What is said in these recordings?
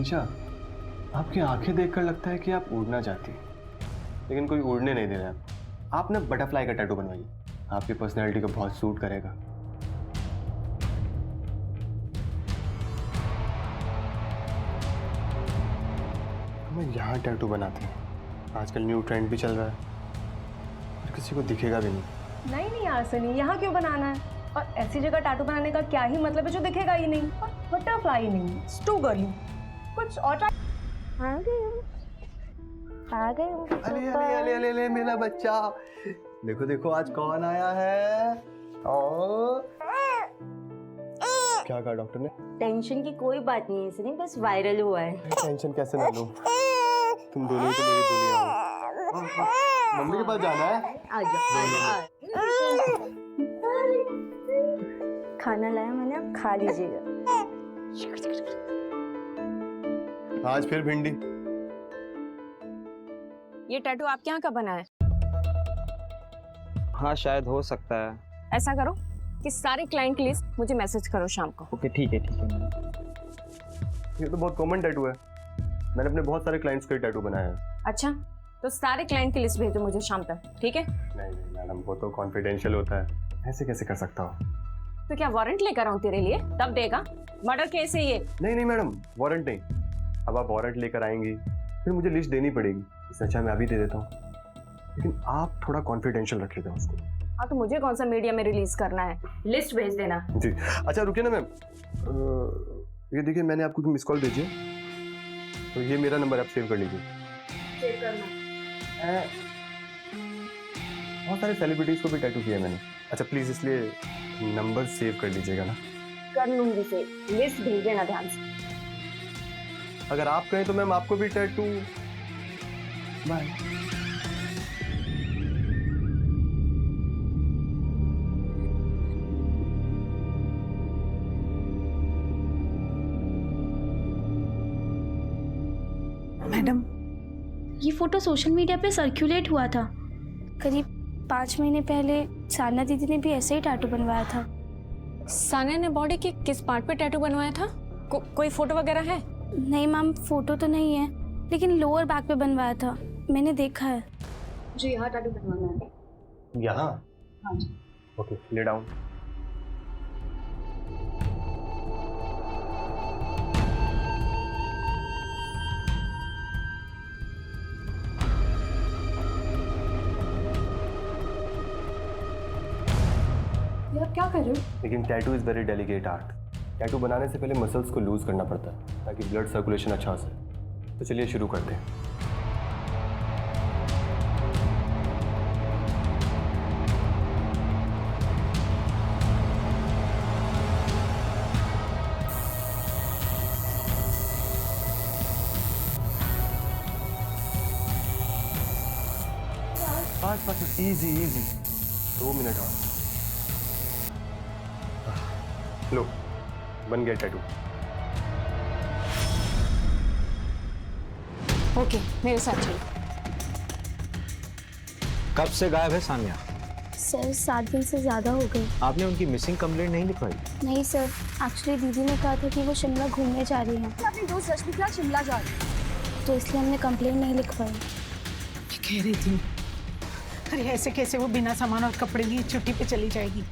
मनीषा, आपकी आंखें देखकर लगता है कि आप उड़ना चाहती हैं, लेकिन कोई उड़ने नहीं दे रहा है। आप ना बटरफ्लाई का टैटू बनवाइए, आपकी पर्सनैलिटी को बहुत सूट करेगा। हमें यहाँ टैटू बनाते हैं, आजकल न्यू ट्रेंड भी चल रहा है और किसी को दिखेगा भी नहीं। नहीं यार सनी, यहाँ क्यों बनाना है? और ऐसी जगह टैटू बनाने का क्या ही मतलब है जो दिखेगा ही नहीं? और बटरफ्लाई नहीं, इट्स टू गर्ली। कुछ और आ गए अरे अरे अरे अरे अरे मेरा बच्चा, देखो देखो आज कौन आया है। ओ क्या कहा डॉक्टर ने? टेंशन की कोई बात नहीं है सनी, बस वायरल हुआ है। टेंशन कैसे ना लूं, तुम दोनों ही तो मेरी दुनिया हो। मम्मी के पास जाना है। आ जाओ। खाना लाया मैंने, आप खा लीजिएगा। आज फिर भिंडी। ये टैटू आपके यहाँ का बना है? हाँ शायद हो सकता है। ऐसा करो कि सारे क्लाइंट की लिस्ट मुझे मैसेज करो शाम को। ओके ठीक है ये तो बहुत कॉमन टैटू है, मैंने अपने बहुत सारे क्लाइंट्स के टैटू बनाए हैं। अच्छा, तो सारे क्लाइंट की लिस्ट भेजो मुझे शाम तक, ठीक है? नहीं नहीं मैडम, वो तो कॉन्फिडेंशियल होता है, ऐसे कैसे कर सकता हूँ? तो क्या वारंट लेकर आऊँ तेरे लिए, तब देगा? मर्डर केस है ये। नहीं नहीं मैडम, वारंट नहीं। अब आप वारंट लेकर आएंगी फिर मुझे लिस्ट देनी पड़ेगी, इससे अच्छा मैं अभी दे देता हूँ, लेकिन आप थोड़ा कॉन्फिडेंशियल रखिएगा उसको। हाँ तो मुझे कौन सा मीडिया में रिलीज करना है, लिस्ट भेज देना। जी अच्छा रुकिए ना मैम, ये देखिए मैंने आपको मिस कॉल भेजी है, तो ये मेरा नंबर आप सेव कर लीजिए। सेव करना। बहुत सारे सेलिब्रिटीज को भी टैटू किया है मैंने। अच्छा प्लीज इसलिए नंबर सेव कर लीजिएगा ना। कर लूंगी सेव, लिस्ट भेज देना ध्यान से। अगर आप कहें तो मैम आपको भी टैटू। बाय। मैडम, ये फोटो सोशल मीडिया पे सर्कुलेट हुआ था। करीब 5 महीने पहले साधना दीदी ने भी ऐसे ही टैटू बनवाया था। सानिया ने बॉडी के किस पार्ट पे टैटू बनवाया था? कोई फोटो वगैरह है? नहीं मैम, फोटो तो नहीं है, लेकिन लोअर बैक पे बनवाया था, मैंने देखा है। जी यहाँ टैटू बनवाना है। यहाँ? हाँ जी। Okay lay down. यार क्या कर रहे हो? लेकिन tattoo is very delicate art. Tattoo बनाने से पहले मसल्स को लूज करना पड़ता है ताकि ब्लड सर्कुलेशन अच्छा हो सके। तो चलिए शुरू करते हैं। बस इजी इजी, 2 मिनट और। लो बन गया टैटू। ओके मेरे साथ चलो। कब से गायब है सानिया? सर 7 दिन से ज़्यादा हो गए। आपने उनकी मिसिंग कंप्लेंट नहीं लिखवाई? नहीं सर, एक्चुअली दीदी ने कहा था कि वो शिमला घूमने जा रही हैं, अपनी दोस्त रश्मि के साथ शिमला जा रही है। तो इसलिए हमने कंप्लेंट नहीं लिखवाई। कह रही थी, अरे ऐसे कैसे वो बिना सामान और कपड़े लिए छुट्टी पे चली जाएगी?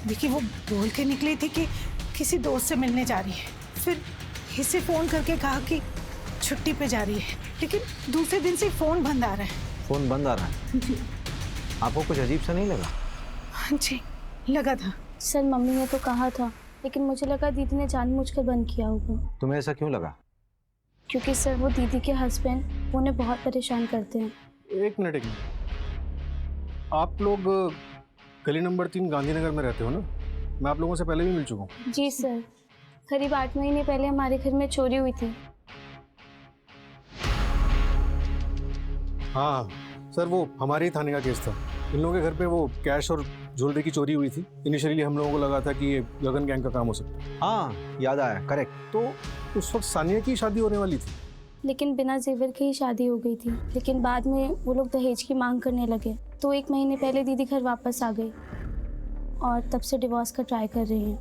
देखिए वो बोल के निकली थी कि किसी दोस्त से मिलने जा रही है, फिर इसे फोन करके कहा कि छुट्टी पे जा रही है, लेकिन दूसरे दिन से फोन बंद आ रहा है। फोन बंद आ रहा है? जी। आपको कुछ अजीब सा नहीं लगा? हाँ जी लगा था। सर मम्मी ने तो कहा था, लेकिन मुझे लगा दीदी ने जानबूझकर बंद किया होगा। तुम्हें ऐसा क्यों लगा? क्योंकि सर वो दीदी के हस्बैंड उन्हें बहुत परेशान करते हैं। एक मिनट, आप लोग गली नंबर 3 गांधीनगर में रहते हो ना? मैं आप लोगों से पहले भी मिल चुका हूँ। जी सर, करीब 8 महीने पहले हमारे घर में चोरी हुई थी। हाँ सर, वो हमारे ही थाने का केस था। इन लोगों के घर पे वो कैश और ज्वेलरी की चोरी हुई थी। इनिशियली हम लोगों को लगा था कि ये गगन गैंग का काम हो सकता है। हाँ याद आया, करेक्ट। तो उस वक्त सानिया की शादी होने वाली थी, लेकिन बिना जेवर के ही शादी हो गई थी। लेकिन बाद में वो लोग दहेज की मांग करने लगे, तो 1 महीने पहले दीदी घर वापस आ गई और तब से डिवोर्स का ट्राई कर रही हैं।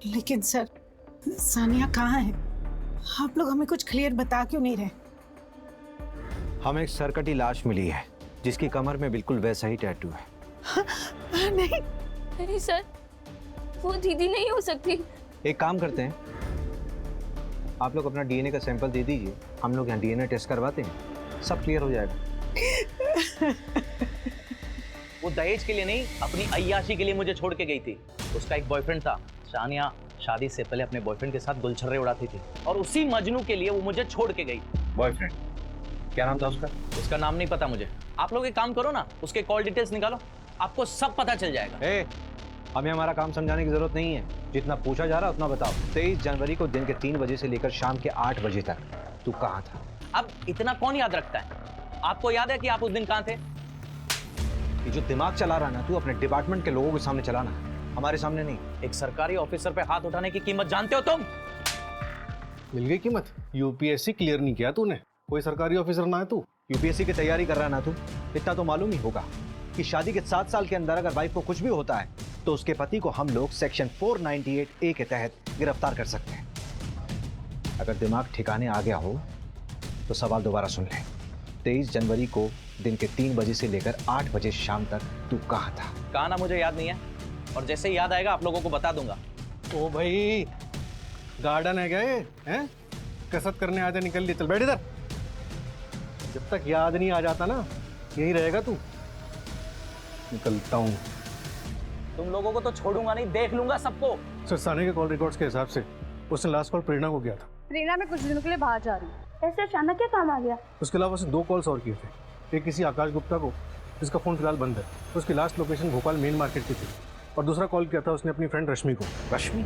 लेकिन सर सानिया कहाँ है? आप लोग हमें कुछ क्लियर बता क्यों नहीं रहे? हमें एक सरकटी लाश मिली है जिसकी कमर में बिल्कुल वैसा ही टैटू है। नहीं, नहीं सर, वो दीदी नहीं हो सकती। एक काम करते हैं, आप लोग अपना डीएनए का सैंपल दे दीजिए, हम लोग यहाँ डीएनए टेस्ट करवाते हैं, सब क्लियर हो जाएगा। वो दहेज के लिए नहीं, अपनी अय्याशी के लिए मुझे छोड़ के गई थी। उसका एक बॉयफ्रेंड था। सानिया शादी से पहले अपने बॉयफ्रेंड के साथ गुलछर्रे उड़ाती थी और उसी मजनू के लिए वो मुझे छोड़ के गई। बॉयफ्रेंड? क्या नाम था उसका? उसका नाम नहीं पता मुझे। आप लोग एक काम करो ना, उसके कॉल डिटेल्स निकालो, आपको सब पता चल जाएगा। हमें हमारा काम समझाने की जरूरत नहीं है, जितना पूछा जा रहा है उतना बताओ। 23 जनवरी को दिन के 3 बजे से लेकर शाम के 8 बजे तक तू कहाँ था? अब इतना कौन याद रखता है? आपको याद है कि आप उस दिन कहाँ थे? ये जो दिमाग चला रहा ना तू, अपने डिपार्टमेंट के लोगों के सामने चलाना, हमारे सामने नहीं। एक सरकारी ऑफिसर पे हाथ उठाने की कीमत जानते हो तुम? मिल गई कीमत। यूपीएससी क्लियर नहीं किया तूने, कोई सरकारी ऑफिसर ना है तू। यूपीएससी की तैयारी कर रहा ना तू, इतना तो मालूम ही होगा कि शादी के 7 साल के अंदर अगर वाइफ को कुछ भी होता है तो उसके पति को हम लोग सेक्शन 498A के तहत गिरफ्तार कर सकते हैं। अगर दिमाग ठिकाने आ गया हो तो सवाल दोबारा सुन ले। 23 जनवरी को दिन के 3 बजे से लेकर 8 बजे शाम तक तू कहाँ था? कहा ना मुझे याद नहीं है, और जैसे याद आएगा आप लोगों को बता दूंगा। ओ भाई, गार्डन है क्या ये? हैं? कसरत करने आते निकल लिए, चल बैठ इधर। जब तक याद नहीं आ जाता ना, यही रहेगा तू। निकलता हूँ। तुम लोगों को तो छोड़ूंगा नहीं, देख लूंगा सबको। सर, साने के कॉल रिकॉर्ड्स के हिसाब से उसने लास्ट कॉल प्रेरणा को किया था। प्रेरणा में कुछ दिनों के लिए बाहर जा रही हूँ। ऐसे अचानक क्या काम आ गया? उसके अलावा उसने 2 कॉल्स और किए थे। एक किसी आकाश गुप्ता को, जिसका फ़ोन फिलहाल बंद है। उसकी last location Bhopal main market की थी। और दूसरा कॉल किया था उसने अपनी फ्रेंड रश्मि को। रश्मि?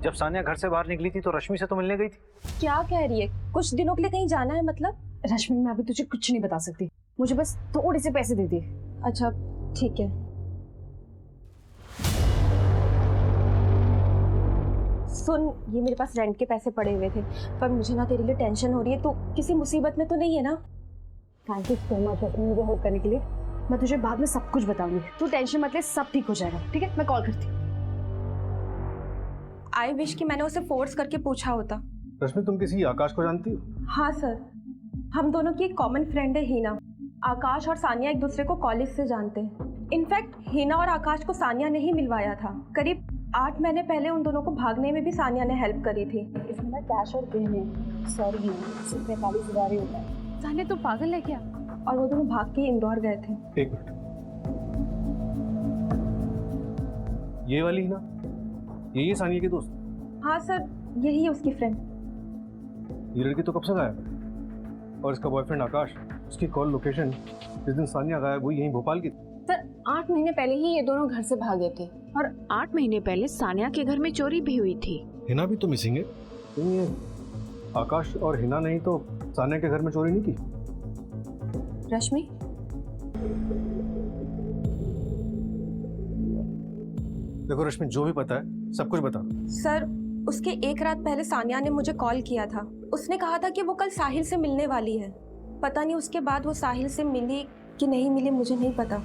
जब सानिया घर से बाहर निकली थी तो रश्मि से तो मिलने गई थी। क्या कह रही है? कुछ दिनों के लिए कहीं जाना है मतलब? रश्मि, मैं अभी तुझे कुछ नहीं बता सकती, मुझे बस थोड़े से पैसे दे दे। अच्छा ठीक है। सुन, ये मेरे पास रेंट के पैसे पड़े हुए थे, पर मुझे ना तेरे लिए टेंशन हो रही है। तो किसी मुसीबत में तो नहीं है ना? थैंक यू सो मच अपनी मुझे हेल्प करने के लिए। मैं तुझे बाद में सब कुछ बताऊंगी, तू टेंशन मत ले, सब ठीक हो जाएगा। ठीक है, मैं कॉल करती हूँ। आई विश कि मैंने उसे फोर्स करके पूछा होता। रश्मि, तुम किसी आकाश को जानती हो? हाँ सर, हम दोनों की एक कॉमन फ्रेंड है हीना। आकाश और सानिया एक दूसरे को कॉलेज से जानते हैं। इनफैक्ट हीना और आकाश को सानिया ने ही मिलवाया था। करीब 8 महीने पहले उन दोनों को भागने में भी सानिया ने हेल्प करी थी। इसमें ना कैश और गहने, सॉरी सिर्फ 45,000 ही होता है। सानिया तो पागल है क्या? और वो दोनों भाग के इंदौर गए थे। 1 मिनट, ये वाली ना, यही है सानिया की दोस्त? हाँ सर, यही है उसकी फ्रेंड। ये लड़की तो कब से गायब है? और इसका बॉयफ्रेंड आकाश, उसकी कॉल लोकेशन जिस दिन सानिया गायब हुई यहीं भोपाल की। सर 8 महीने पहले ही ये दोनों घर से भागे थे और 8 महीने पहले सानिया के घर में चोरी भी हुई थी। हिना भी तो मिसिंग है। तुम ये आकाश और हिना नहीं तो सानिया के घर में चोरी नहीं की? रश्मि, देखो रश्मि, जो भी पता है सब कुछ बता दो। सर उसके 1 रात पहले सानिया ने मुझे कॉल किया था। उसने कहा था कि वो कल साहिल से मिलने वाली है। पता नहीं उसके बाद वो साहिल से मिली कि नहीं मिली, मुझे नहीं पता।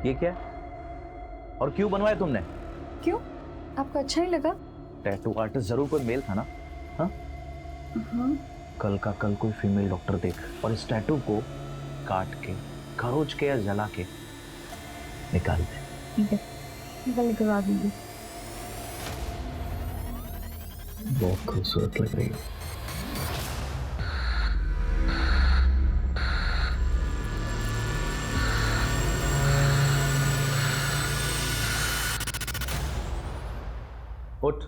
ये क्या है? और क्यों बनवाया तुमने? क्यों, आपको अच्छा नहीं लगा? टैटू आर्टिस्ट जरूर कोई मेल था ना? हाँ? कल का कल कोई फीमेल डॉक्टर देख और इस टैटू को काट के, खरोच के या जला के निकाल दे। ठीक है, निकलवा दीजिए। बहुत खूबसूरत लग रही है। उठ।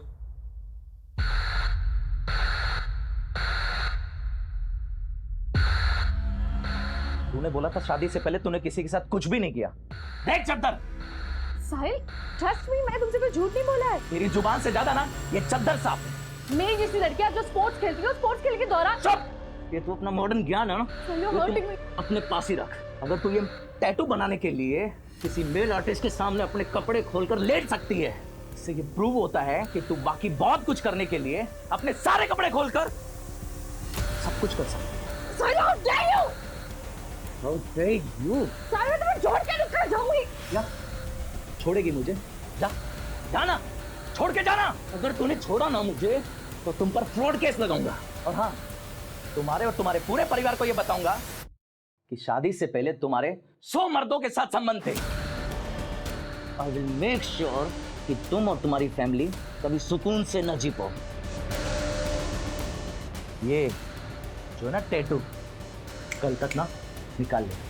तूने बोला था शादी से पहले तूने किसी के साथ कुछ भी नहीं किया। देख चद्दर। साहिल, ट्रस्ट मी, मैंने तुमसे कोई झूठ नहीं बोला है। तेरी जुबान से ज्यादा ना ये चद्दर साफ है। मेरी जैसी लड़कियां जो स्पोर्ट्स खेलती है, स्पोर्ट्स खेलने के दौरान। चुप। ये तू अपना मॉडर्न ज्ञान है ना, ये तू अपने पास ही रख। अगर तू ये टैटू बनाने के लिए किसी मेल आर्टिस्ट के सामने अपने कपड़े खोलकर लेट सकती है, इससे ये प्रूव होता है कि तू बाकी बहुत कुछ करने के लिए अपने सारे कपड़े खोलकर सब कुछ कर सकता है। How dare you! How dare you? सारे मैं तुम्हें छोड़ के निकल जाऊंगी। जा, छोड़ेगी मुझे? जा, जाना, छोड़ के जाना। अगर तूने छोड़ा ना मुझे तो तुम पर फ्रॉड केस लगाऊंगा। और हाँ, तुम्हारे और तुम्हारे पूरे परिवार को यह बताऊंगा कि शादी से पहले तुम्हारे 100 मर्दों के साथ संबंध थे। आई विल मेक श्योर कि तुम और तुम्हारी फैमिली कभी सुकून से न जी पाओ। ये जो ना टैटू कल तक ना निकाल ले।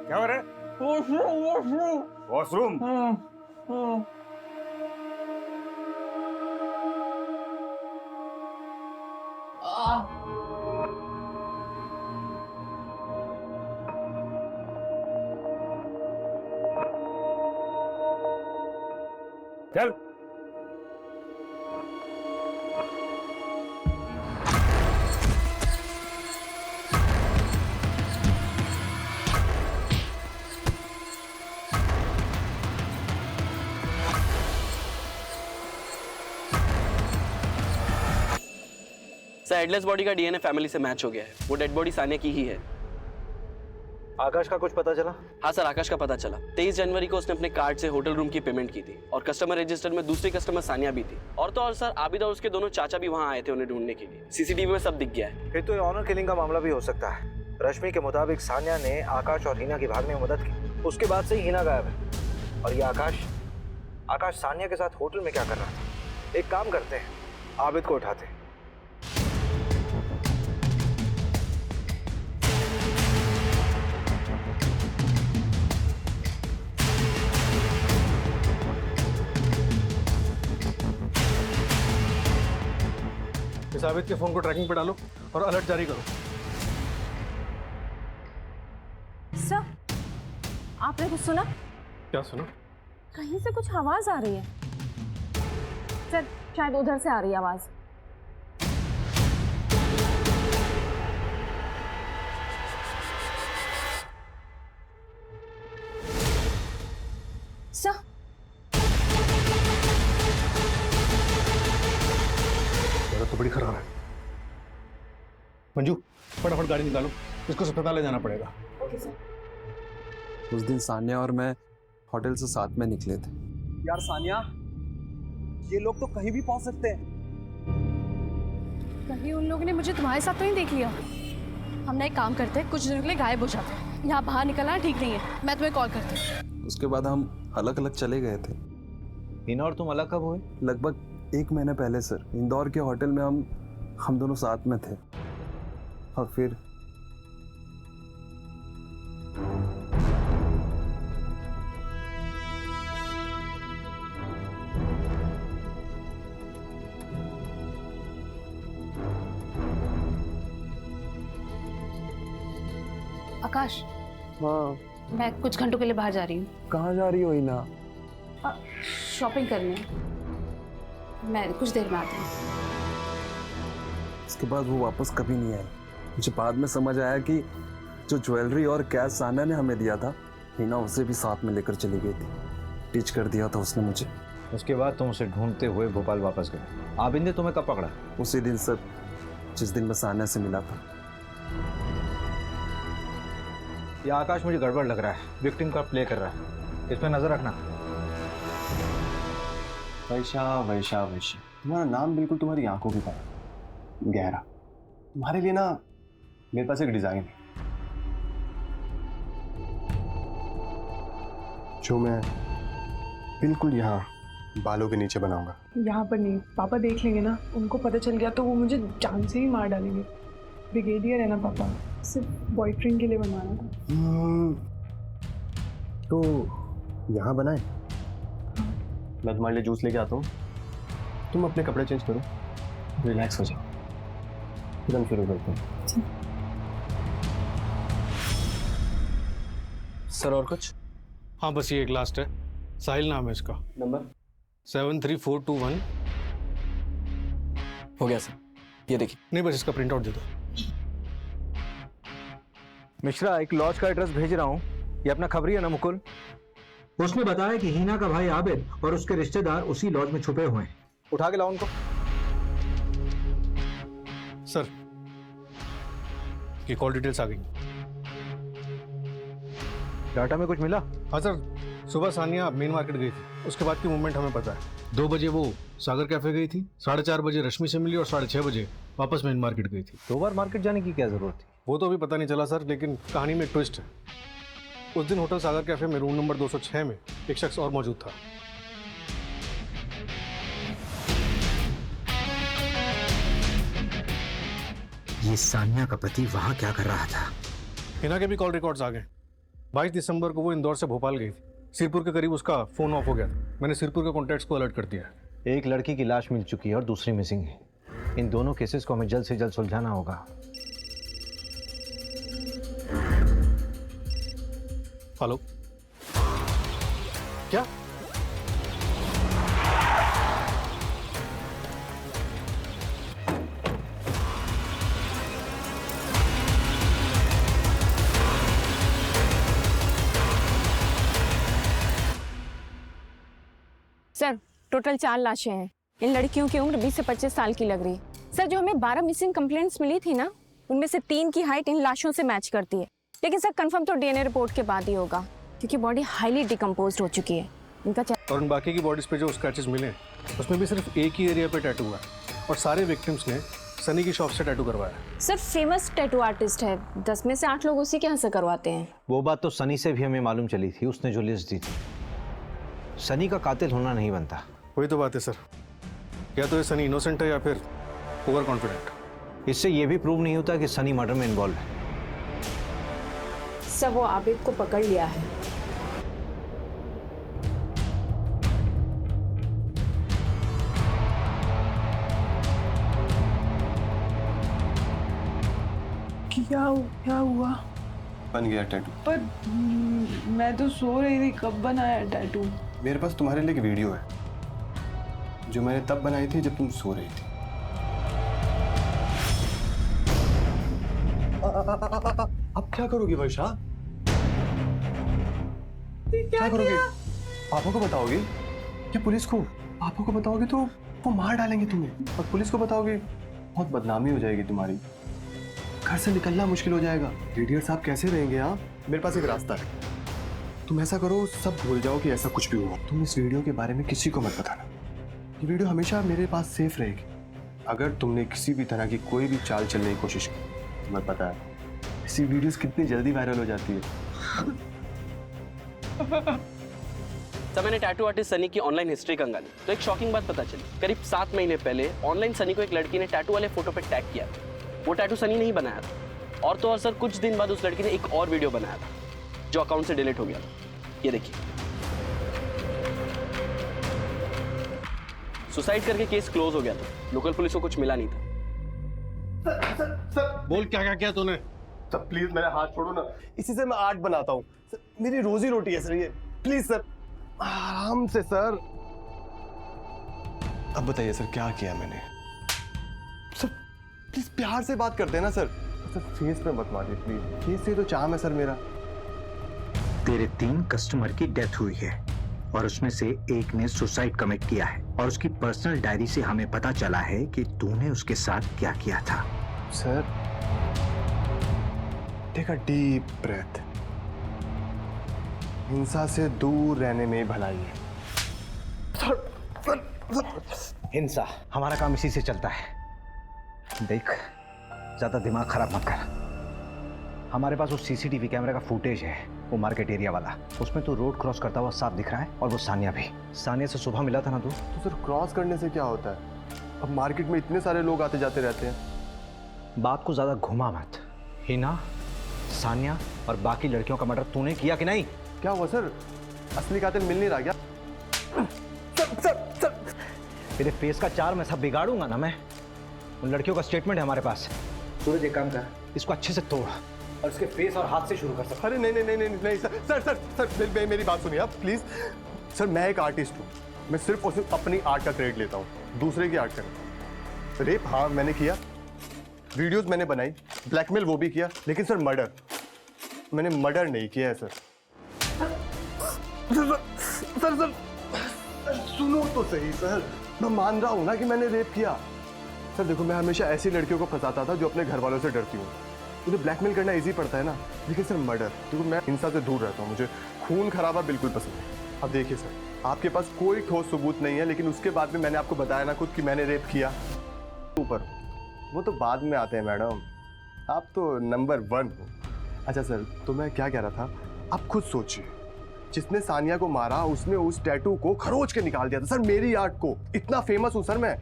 क्या हो रहा है? वॉशरूम। चल। सर हेडलेस बॉडी का डीएनए फैमिली से मैच हो गया है। वो डेड बॉडी सानिया की ही है। आकाश का कुछ पता चला? हाँ सर, आकाश का पता चला। 23 जनवरी को उसने अपने कार्ड से होटल रूम की पेमेंट की थी और कस्टमर रजिस्टर में दूसरी कस्टमर सानिया भी थी। और तो और सर, आबिद और उसके दोनों चाचा भी वहाँ आए थे उन्हें ढूंढने के लिए। सीसीटीवी में सब दिख गया है। फिर तो ये ऑनर किलिंग का मामला भी हो सकता है। रश्मि के मुताबिक सानिया ने आकाश और हिना की भागने में मदद की। उसके बाद से ही हिना गायब है। और ये आकाश सानिया के साथ होटल में क्या कर रहा था? एक काम करते हैं, आबिद को उठाते हैं। इस आबिद के फोन को ट्रैकिंग पे डालो और अलर्ट जारी करो। सर, आपने कुछ सुना? क्या सुना? कहीं से कुछ आवाज आ रही है। सर, शायद उधर से आ रही है आवाज। सर, तो बड़ी खराब है। मंजू, फटाफट गाड़ी निकालो, इसको अस्पताल ले जाना पड़ेगा। Okay sir. उस दिन सानिया और मैं होटल से साथ में निकले थे। यार सानिया, ये लोग तो कहीं भी पहुंच सकते हैं। कहीं उन लोगों ने मुझे तुम्हारे साथ तो नहीं देख लिया। हम ना एक काम करते हैं, कुछ दिनों के लिए गायब हो जाते हैं। यहाँ बाहर निकलना ठीक नहीं है। मैं तुम्हें कॉल करती हूँ। उसके बाद हम अलग अलग चले गए थे। हिना और तुम अलग कब हुए? लगभग 1 महीने पहले सर। इंदौर के होटल में हम दोनों साथ में थे। और फिर आकाश, हाँ, मैं कुछ घंटों के लिए बाहर जा रही हूँ। कहाँ जा रही हो हिना? शॉपिंग करने। मैं कुछ देर में आती हूँ। उसके बाद वो वापस कभी नहीं आई। मुझे बाद में समझ आया कि जो ज्वेलरी और कैश सानिया ने हमें दिया था, हिना उसे भी साथ में लेकर चली गई थी। टीच कर दिया था उसने मुझे। उसके बाद तुम उसे ढूंढते हुए भोपाल वापस गए। आबिद ने तुम्हें कब पकड़ा? उसी दिन सर, जिस दिन मैं सानिया से मिला था। ये आकाश मुझे गड़बड़ लग रहा है। विक्टिम का प्ले कर रहा है, इस पर नजर रखना। वैशा, तुम्हारा नाम बिल्कुल तुम्हारी आंखों की तरह गहरा। तुम्हारे लिए ना मेरे पास एक डिजाइन है जो मैं बिल्कुल यहाँ बालों के नीचे बनाऊंगा। यहाँ पर नहीं, पापा देख लेंगे ना। उनको पता चल गया तो वो मुझे जान से ही मार डालेंगे। ब्रिगेडियर है ना पापा, सिर्फ बॉयफ्रेंड के लिए बनवाना था। तो यहाँ बनाए। मैं तुम्हारे लिए जूस लेके आता हूँ, तुम अपने कपड़े चेंज करो, रिलैक्स हो जाओ, फिर हम शुरू करते हैं। सर और कुछ? हाँ, बस ये एक लास्ट है। साहिल नाम है इसका। नंबर 73421 हो गया सर, ये देखिए। नहीं, बस इसका प्रिंट आउट दे दो। मिश्रा, एक लॉज का एड्रेस भेज रहा हूँ, ये अपना खबरी है ना मुकुल? उसने बताया कि हीना का भाई आबिद और उसके रिश्तेदार उसी लॉज में छुपे हुए हैं। उठा के लाओ उनको। सर, ये कॉल डिटेल्स आ गई। डाटा में कुछ मिला? हाँ सर, सुबह सानिया मेन मार्केट गई थी, उसके बाद की मूवमेंट हमें पता है। 2 बजे वो सागर कैफे गई थी, 4:30 बजे रश्मि से मिली और 6:30 बजे वापस मेन मार्केट गई थी। 2 बार मार्केट जाने की क्या जरूरत थी? वो तो अभी पता नहीं चला सर, लेकिन कहानी में एक ट्विस्ट है। उस दिन होटल सागर कैफे में रूम नंबर 206 में एक शख्स और मौजूद था। ये सानिया का पति वहां क्या कर रहा था? हिना के भी कॉल रिकॉर्ड्स आ गए। 22 दिसंबर को वो इंदौर से भोपाल गई थी। सिरपुर के करीब उसका फोन ऑफ हो गया था। मैंने सिरपुर के कॉन्टैक्ट्स को अलर्ट कर दिया। एक लड़की की लाश मिल चुकी है और दूसरी मिसिंग है। इन दोनों केसेस को हमें जल्द से जल्द सुलझाना होगा। हेलो, क्या? सर, टोटल 4 लाशें हैं। इन लड़कियों की उम्र 20 से 25 साल की लग रही है। सर, जो हमें 12 मिसिंग कंप्लेंट्स मिली थी ना, उनमें से 3 की हाइट इन लाशों से मैच करती है। लेकिन सर, कंफर्म तो डीएनए रिपोर्ट के बाद ही होगा, क्योंकि बॉडी हाईली डिकम्पोज्ड हो चुकी है। इनका और उन बाकी की बॉडीज पे जो स्क्रैचेस मिले, उसमें भी सिर्फ एक ही एरिया पे टैटू हुआ है और सारे विक्टिम्स ने सनी की शॉप से टैटू करवाया। सर, फेमस टैटू आर्टिस्ट है, 10 में से 8 लोग उसी के यहाँ से करवाते हैं। वो बात तो सनी से भी हमें मालूम चली थी, उसने जो लिस्ट दी थी। सनी का कातिल होना नहीं बनता। वही तो बात है सर, या तो ये सनी इनोसेंट है या फिर ओवर कॉन्फिडेंट। इससे ये भी प्रूव नहीं होता कि सनी मर्डर में इन्वॉल्व है। सब वो आबिद को पकड़ लिया है। क्या हुआ? बन गया टैटू। पर मैं तो सो रही थी, कब बनाया टैटू? मेरे पास तुम्हारे लिए एक वीडियो है जो मैंने तब बनाई थी जब तुम सो रही थी। अब क्या करोगी वर्षा? क्या करोगी? पापा को बताओगी या पुलिस को? पापा को बताओगे तो वो मार डालेंगे तुम्हें, और पुलिस को बताओगे बहुत बदनामी हो जाएगी तुम्हारी। घर से निकलना मुश्किल हो जाएगा। रेडियर साहब कैसे रहेंगे? हाँ, मेरे पास एक रास्ता है। तुम ऐसा करो, सब भूल जाओ कि ऐसा कुछ भी हुआ। तुम इस वीडियो के बारे में किसी को मत बताना। ये वीडियो हमेशा मेरे पास सेफ रहेगी। अगर तुमने किसी भी तरह की कोई भी चाल चलने की कोशिश की, तुम्हें पता है ऐसी वीडियोस कितनी जल्दी वायरल हो जाती है। तब मैंने टैटू आर्टिस्ट सनी की ऑनलाइन हिस्ट्री कंगाली तो एक शॉकिंग बात पता चली। करीब 7 महीने पहले ऑनलाइन सनी को एक लड़की ने टैटू वाले फोटो पे टैग किया था। वो टैटू सनी नहीं बनाया था। और तो और सर, कुछ दिन बाद उस लड़की ने एक और वीडियो बनाया था जो अकाउंट से डिलीट हो गया था। ये देखिए, सुसाइड करके केस क्लोज हो गया था। लोकल पुलिस को कुछ मिला नहीं था। सर बोल, क्या क्या किया तूने? सर प्लीज मेरा हाथ छोड़ो ना, इसी से मैं आर्ट बनाता हूँ। मेरी रोजी रोटी है सर ये, प्लीज सर आराम से सर। अब बताइए सर क्या किया मैंने? सर प्लीज प्यार से बात करते हैं ना सर। सर फेस पे मत मारिए प्लीज, फेस से तो चाम है सर मेरा। तेरे 3 कस्टमर की डेथ हुई है और उसमें से एक ने सुसाइड कमिट किया है, और उसकी पर्सनल डायरी से हमें पता चला है कि तूने उसके साथ क्या किया था। Sir take a deep breath. हिंसा से दूर रहने में भलाई है। हिंसा, हमारा काम इसी से चलता है। देख, ज्यादा दिमाग खराब मत कर। हमारे पास वो सीसीटीवी कैमरे का फुटेज है, वो मार्केट एरिया वाला। उसमें तो रोड क्रॉस करता हुआ साफ दिख रहा है, और वो सानिया भी। सानिया से सुबह मिला था ना तू? तो सर क्रॉस करने से क्या होता है? अब मार्केट में इतने सारे लोग आते जाते रहते हैं। बात को ज्यादा घुमा मत। हिना, सानिया और बाकी लड़कियों का मर्डर तूने किया कि नहीं? क्या हुआ सर? असली कातिल मिल नहीं रहा क्या? सर तेरे फेस का चार मैं सब बिगाड़ूंगा ना मैं। उन लड़कियों का स्टेटमेंट है हमारे पास। सूरज एक काम कर, इसको अच्छे से तोड़ और इसके फेस और हाथ से शुरू कर सकता। अरे नहीं सर मेरी बात सुनिए आप प्लीज। सर मैं एक आर्टिस्ट हूँ, मैं सिर्फ और सिर्फ अपनी आर्ट का क्रेडिट लेता हूँ, दूसरे की आर्ट का नहीं। रेप हाँ मैंने किया, वीडियोस मैंने बनाई, ब्लैकमेल वो भी किया, लेकिन सर मर्डर मैंने मर्डर नहीं किया है सर। सर सुनो तो सही सर, मैं मान रहा हूँ ना कि मैंने रेप किया। सर देखो, मैं हमेशा ऐसी लड़कियों को फंसाता था जो अपने घर वालों से डरती हूँ। मुझे ब्लैकमेल करना इजी पड़ता है ना, लेकिन सर मर्डर, देखो मैं हिंसा से दूर रहता हूँ, मुझे खून खराबा बिल्कुल पसंद है। अब देखिए सर, आपके पास कोई ठोस सबूत नहीं है, लेकिन उसके बाद में मैंने आपको बताया ना खुद कि मैंने रेप किया। ऊपर वो तो बाद में आते हैं मैडम, आप तो नंबर 1 हो। अच्छा सर, तो मैं क्या कह रहा था, आप खुद सोचिए, जिसने सानिया को मारा उसने उस टैटू को खरोच के निकाल दिया था सर, मेरी आर्ट को। इतना फेमस हूँ सर मैं,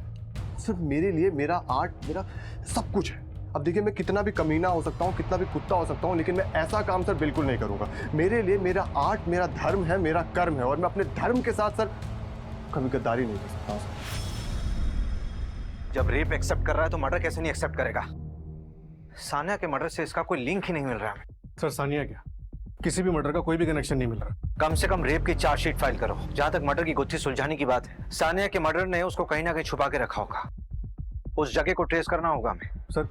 सर मेरे लिए मेरा आर्ट मेरा सब कुछ है। अब देखिए, मैं कितना भी कमीना हो सकता हूँ, कितना भी कुत्ता हो सकता हूँ, लेकिन मैं ऐसा काम सर बिल्कुल नहीं करूँगा। मेरे लिए मेरा आर्ट मेरा धर्म है, मेरा कर्म है, और मैं अपने धर्म के साथ सर कभी गद्दारी नहीं कर सकता सर। जब रेप एक्सेप्ट कर रहा है तो मर्डर कैसे नहीं एक्सेप्ट करेगा? सानिया के मर्डर से इसका कोई लिंक ही नहीं मिल रहा है। सर सानिया क्या, किसी भी मर्डर का कोई भी कनेक्शन नहीं मिल रहा। कम से कम रेप की चार्जशीट फाइल करो। जहां तक मर्डर की गुत्थी सुलझाने की बात है, सानिया के मर्डर ने उसको कहीं ना कहीं छुपा के रखा होगा। उस जगह को ट्रेस करना होगा हमें। सर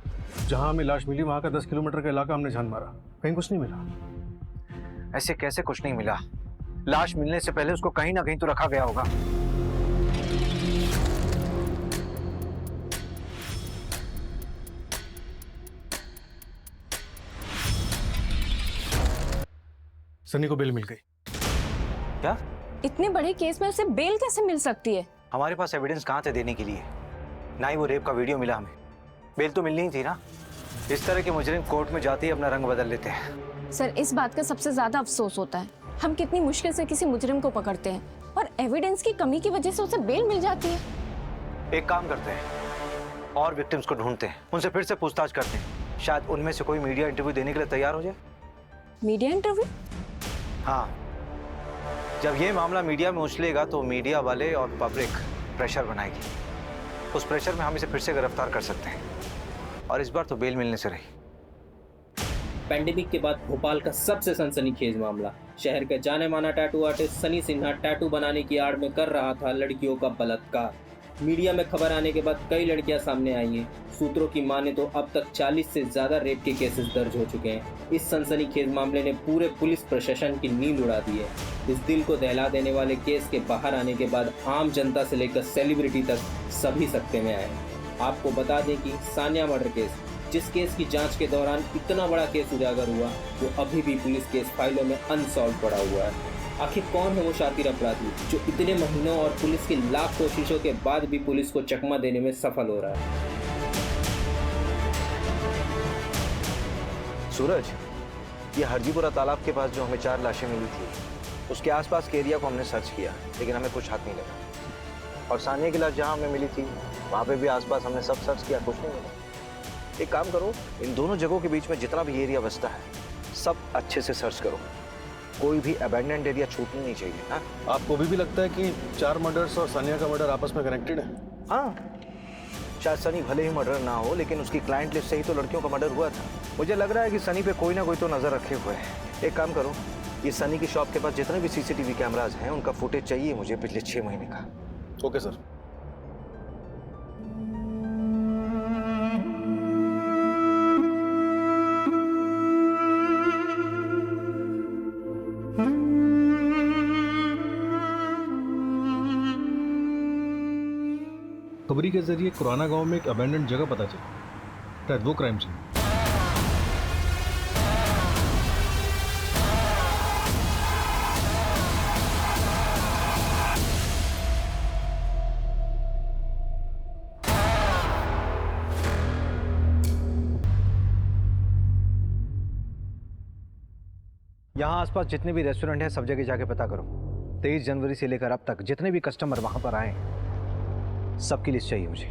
जहां हमें लाश मिली वहां का 10 किलोमीटर का इलाका हमने जान मारा, कहीं कुछ नहीं मिला। ऐसे कैसे कुछ नहीं मिला? लाश मिलने से पहले उसको कहीं ना कहीं तो रखा गया होगा। सनी को बेल मिल गई। क्या? इतने बड़े केस में उसे बेल कैसे मिल सकती है? हमारे पास एविडेंस कहाँ थे देने के लिए? ना ही वो रेप का वीडियो मिला हमें, बेल तो मिलनी ही थी ना। इस तरह के मुजरिम कोर्ट में जाते ही अपना रंग बदल लेते हैं। सर इस बात का सबसे ज्यादा अफसोस होता है, हम कितनी मुश्किल से किसी मुजरिम को पकड़ते हैं और एविडेंस की कमी की वजह से उसे बेल मिल जाती है। एक काम करते हैं, और विक्टिम्स को ढूंढते हैं, उनसे फिर से पूछताछ करते हैं, शायद उनमें से कोई मीडिया इंटरव्यू देने के लिए तैयार हो जाए। Media interview? हाँ, जब ये मामला मीडिया में उछलेगा तो मीडिया वाले और पब्लिक प्रेशर बनाएगी। उस प्रेशर में हम इसे फिर से गिरफ्तार कर सकते हैं, और इस बार तो बेल मिलने से रही। पैंडेमिक के बाद भोपाल का सबसे सनसनीखेज मामला, शहर के जाने माना tattoo artist Sunny Sinha tattoo बनाने की आड़ में कर रहा था लड़कियों का बलात्कार। मीडिया में खबर आने के बाद कई लड़कियां सामने आई हैं। सूत्रों की माने तो अब तक 40 से ज्यादा रेप के केसेस दर्ज हो चुके हैं। इस सनसनीखेज मामले ने पूरे पुलिस प्रशासन की नींद उड़ा दी है। इस दिल को दहला देने वाले केस के बाहर आने के बाद आम जनता से लेकर सेलिब्रिटी तक सभी सकते में आए। आपको बता दें कि सानिया मर्डर केस, जिस केस की जांच के दौरान इतना बड़ा केस उजागर हुआ, वो अभी भी पुलिस केस फाइलों में अनसॉल्व पड़ा हुआ है। आखिर कौन है वो शातिर अपराधी जो इतने महीनों और पुलिस की लाख कोशिशों के बाद भी पुलिस को चकमा देने में सफल हो रहा है? सूरज, ये हरजीपुरा तालाब के पास जो हमें 4 लाशें मिली थी, उसके आसपास के एरिया को हमने सर्च किया, लेकिन हमें कुछ हाथ नहीं लगा। और सानिया की लाश जहाँ हमें मिली थी, वहाँ पे भी आसपास हमने सब सर्च किया, कुछ नहीं मिला। एक काम करो, इन दोनों जगहों के बीच में जितना भी एरिया बचता है, सब अच्छे से सर्च करो। कोई भी अबैंडन्ड एरिया छूटना नहीं चाहिए। हाँ, आपको भी लगता है कि 4 मर्डर्स और सानिया का मर्डर आपस में कनेक्टेड है? हाँ, शायद सनी भले ही मर्डर ना हो, लेकिन उसकी क्लाइंट लिस्ट से ही तो लड़कियों का मर्डर हुआ था। मुझे लग रहा है कि सनी पे कोई ना कोई तो नजर रखे हुए है। एक काम करो, ये सनी की शॉप के पास जितने भी सीसीटीवी कैमराज हैं, उनका फुटेज चाहिए मुझे पिछले 6 महीने का। Okay sir. खबरी के जरिए खुराना गांव में एक अबैंडन्ड जगह पता चली, शायद वो क्राइम सीन। यहाँ आसपास जितने भी रेस्टोरेंट हैं सब जगह जाके पता करो। 23 जनवरी से लेकर अब तक जितने भी कस्टमर वहाँ पर आए, सबकी लिस्ट चाहिए मुझे।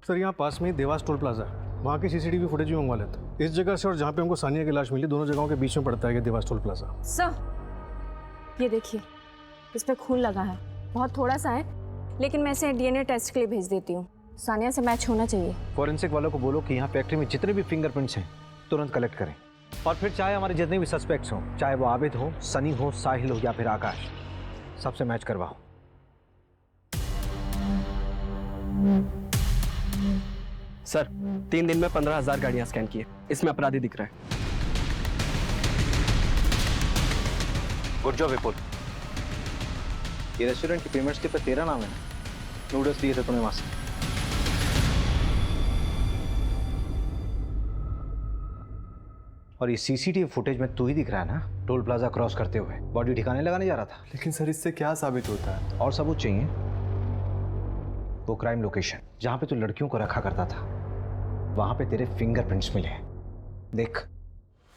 सर यहाँ पास में देवास टोल प्लाजा है, वहाँ की सीसीटीवी फुटेज भी मंगवा लेते। इस जगह से और जहाँ पे हमको सानिया की लाश मिली, दोनों जगहों के बीच में पड़ता है ये देवास टोल प्लाजा। सर ये देखिए, इस पे खून लगा है, बहुत थोड़ा सा है, लेकिन मैं इसे डीएनए टेस्ट के लिए भेज देती हूँ। सानिया से मैच होना चाहिए। फॉरेंसिक वालों को बोलो कि यहाँ फैक्ट्री में जितने भी फिंगरप्रिंट्स हैं तुरंत कलेक्ट करें, और फिर चाहे हमारे जितने भी सस्पेक्ट्स हों, चाहे वो आबिद हो, सनी हो, साहिल हो या फिर आकाश, सबसे मैच करवाओ। सर 3 दिन में 15,000 गाड़ियां स्कैन किए, इसमें अपराधी दिख रहा है। गुड जॉब विपुल। ये रेस्टोरेंट की पेमेंट्स के पे तेरा नाम है ना? नूडल्स दिए थे तूने वहां से। और ये सीसीटीवी फुटेज में तू ही दिख रहा है ना, टोल प्लाजा क्रॉस करते हुए बॉडी ठिकाने लगाने जा रहा था। लेकिन सर इससे क्या साबित होता है? और सबूत चाहिए? वो क्राइम लोकेशन जहां पे तू लड़कियों को रखा करता था, वहां पे तेरे फिंगरप्रिंट्स मिले। देख,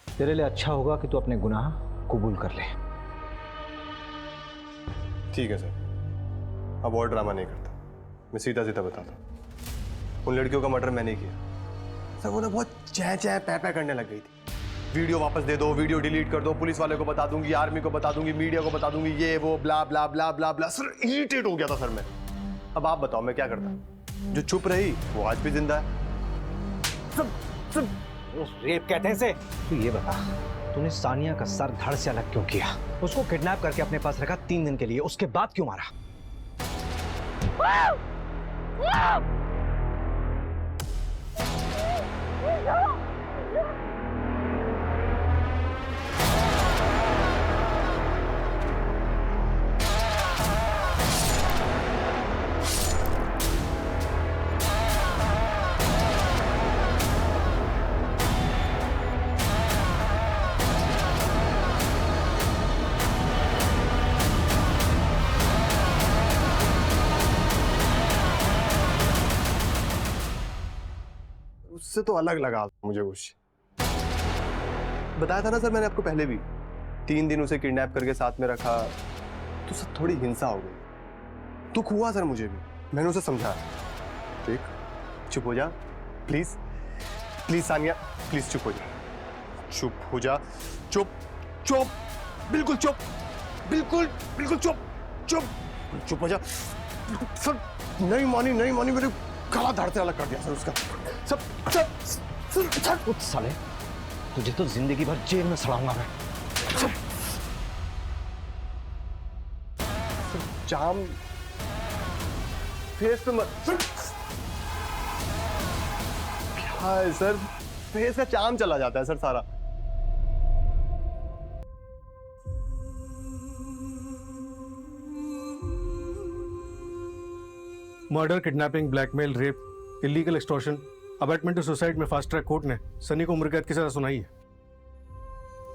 तेरे लिए अच्छा होगा कि तू अपने गुनाह कबूल कर ले। ठीक है सर, अब और ड्रामा नहीं करता, मैं सीधा सीधा बताता हूँ। उन लड़कियों का मर्डर मैंने ही किया। सर वो ना बहुत चै चै पै पै करने लग गई थी। वीडियो वापस दे दो, वीडियो डिलीट कर दो, पुलिस वाले को बता दूंगी, आर्मी को बता दूंगी, मीडिया को बता दूंगी, ये वो ब्ला ब्ला ब्ला ब्ला ब्ला। सर इरिटेट हो गया था सर मैं। अब आप बताओ मैं क्या करता? जो चुप रही वो आज भी जिंदा है। रेप कहते हैं इसे। तू ये बता, तूने सानिया का सर धड़ से अलग क्यों किया? उसको किडनैप करके अपने पास रखा 3 दिन के लिए, उसके बाद क्यों मारा? उससे तो अलग लगा मुझे कुछ। बताया था ना सर मैंने आपको पहले भी, 3 दिन उसे किडनैप करके साथ में रखा तो सर थोड़ी हिंसा हो गई। दुख हुआ सर मुझे भी, मैंने उसे समझाया। देख चुप हो जा प्लीज, प्लीज सानिया प्लीज चुप हो जा, चुप हो जा, चुप चुप बिल्कुल चुप, बिल्कुल बिल्कुल चुप चुप चुप हो जा। सर नहीं मानी मेरे गला धड़ से अलग कर दिया सर उसका। सब साले, तुझे तो जिंदगी भर जेल में सड़ाऊंगा मैं। जाम फेस पे मत। क्या है सर, फेस का चाम चला जाता है सर सारा। Murder, kidnapping, blackmail, rape, illegal extortion, abetment to suicide में फास्ट ट्रैक कोर्ट ने सनी को उम्र कैद की सजा सुनाई है।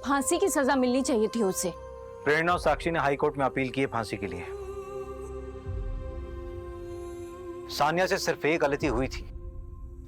फांसी की सजा मिलनी चाहिए थी उसे। प्रेरणा और साक्षी ने हाई कोर्ट में अपील की है फांसी के लिए। सानिया से सिर्फ एक गलती हुई थी,